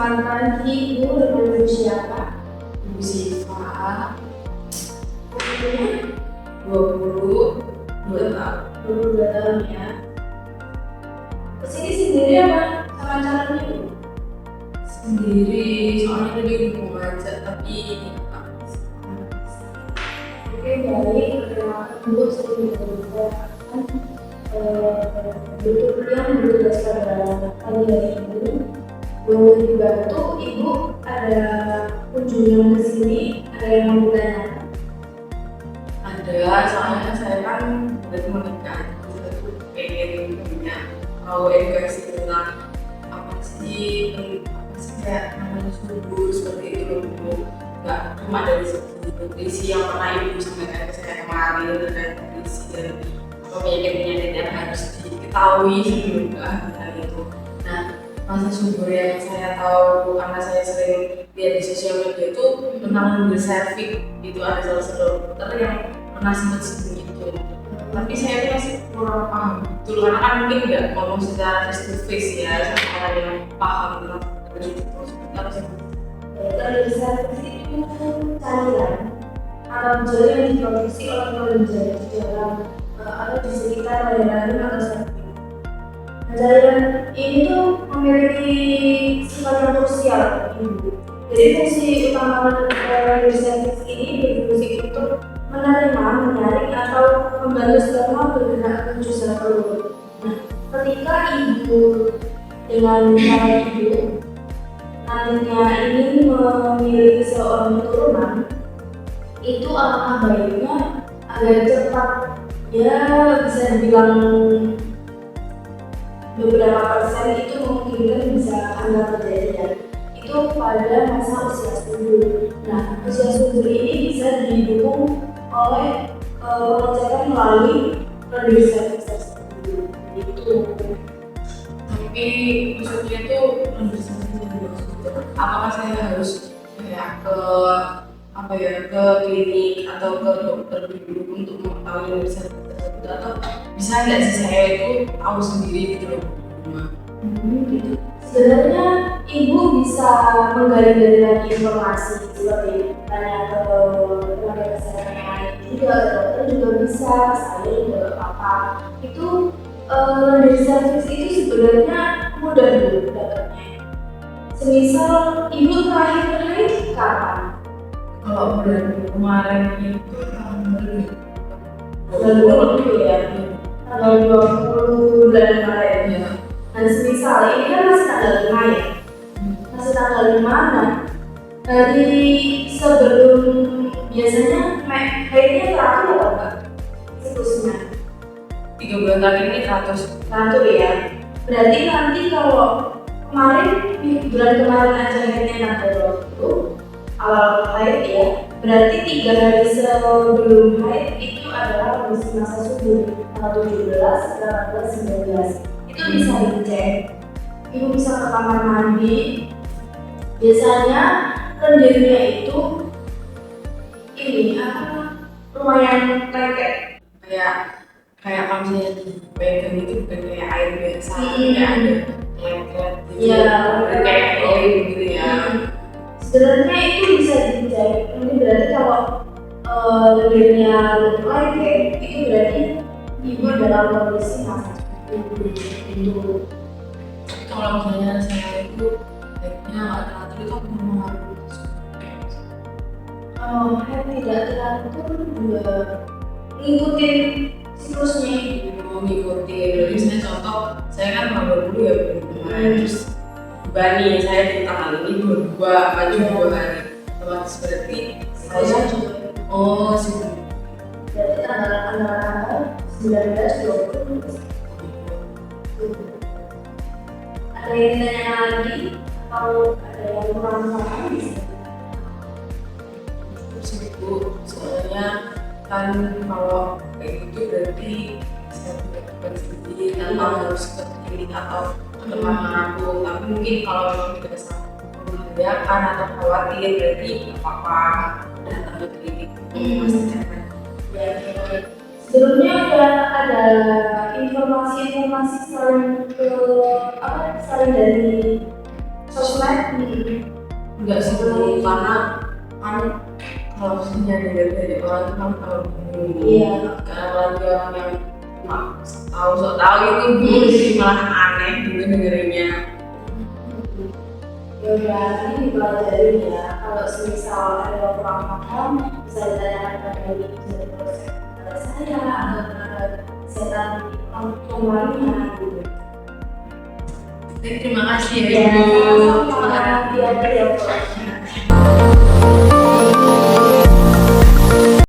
Perkenalkan ibu dengan ibu siapa? Ibu Siva, Umurnya 22 tahun. 22 tahun ya. Kesini sendiri apa sama calon ibu? Sendiri, soalnya tadi udah mau ngajak tapi Oke, baik. Perkenalkan dulu sebelum kita bentuk yang bertugas pada pagi hari ini. Boleh dibantu ibu ada kunjungan ke sini, ada yang mau ditanyakan? ada, soalnya saya kan udah menikah, saya tuh pengen punya tahu edukasi tentang apa sih kayak namanya subur seperti itu loh Bu. Nggak cuma dari segi nutrisi yang pernah ibu sampaikan ke saya kemarin terkait nutrisi dan apa penyakit-penyakit yang harus diketahui sebelum ke hal itu. Nah, masa subur yang saya tahu karena saya sering lihat di sosial media itu tentang mobil servik, itu ada salah satu dokter yang pernah sempat sebut itu, tapi saya masih kurang paham betul karena kan mungkin nggak ngomong secara face to face ya sama orang yang paham tentang itu seperti apa sih? Kalau bisa itu cairan atau gel yang diproduksi oleh kelenjar di dalam atau di sekitar layanan atau samping. Cairan ini tuh memiliki sifat yang krusial ibu. Jadi fungsi utama dari serviks ini berfungsi untuk menerima, menyaring atau membantu sperma bergerak menuju sel telur. Nah, ketika ibu dengan cara ibu nantinya ingin memiliki seorang keturunan, itu alangkah baiknya agar cepat, ya bisa dibilang beberapa persen itu memungkinkan bisa akan terjadi itu pada masa usia subur. Nah, usia subur ini bisa didukung oleh pengecekan melalui kondisi serviks tersebut. Itu. Tapi maksudnya itu apakah saya harus kayak ke apa ya, ke klinik atau ke dokter dulu untuk mengetahui riset tersebut, atau bisa nggak sih saya itu tahu sendiri gitu loh? Gitu. Sebenarnya ibu bisa menggali-gali lagi informasi seperti tanya ke tenaga kesehatan yang lain juga, dokter juga bisa, saya juga apa itu dari serviks itu sebenarnya mudah dulu dapatnya. Semisal ibu terakhir haid kapan? Kalau bulan kemarin itu Bulan 20 ya, tanggal 20 bulan kemarin ya. Dan semisal ini kan masih tanggal 5 ya, masih tanggal 5. Nah, dari sebelum biasanya haidnya teratur apa enggak? Siklusnya 3 bulan terakhir ini teratur ya. Berarti nanti kalau bulan kemarin aja haidnya tanggal 20 awal haid ya, berarti 3 hari sebelum haid itu adalah kondisi masa subur tanggal 17, 18, 19. Itu bisa dicek. Ibu bisa ke kamar mandi. Biasanya lendirnya itu ini lumayan lengket. Kayak kalau misalnya dipegang itu bukan kayak air biasa, kayak ada lengket gitu. Iya, kayak oil gitu ya. Sebenarnya itu bisa dicek. Ini berarti kalau lendirnya lengket itu berarti ibu dalam kondisi masa itu. Kalau misalnya saya itu baiknya nggak teratur itu aku mempengaruhi. Kalau haid tidak teratur juga ngikutin siklusnya. Mengikuti, berarti misalnya contoh saya kan tanggal 20 ya terus bani saya di tanggal ini 22 maju 2 hari, otomatis berarti Saya juga sih dari tanggal 19, 20. Ada yang ditanya lagi atau ada yang kurang paham? Bu, soalnya kan kalau kayak gitu berarti saya tidak sendiri tanpa harus ke klinik atau ke tempat manapun. Tapi mungkin kalau memang tidak sangat membahayakan atau khawatir berarti nggak apa-apa datang ke klinik memastikan. Ya, sebelumnya ada informasi selain dari sosmed Enggak sih karena kan kalau misalnya dilihat dari orang itu kan kalau bingung. Iya. Karena apalagi orang yang tahu so tahu itu bingung jadi malah aneh gitu dengerinnya. Ya udah ini dipelajarin ya. Kalau semisal ada yang kurang paham bisa ditanyakan kepada ini, bisa diproses kepada saya atau kepada kesehatan langsung lainnya gitu. Terima kasih ya Ya, Ibu. sama-sama. Diajar ya, Bu.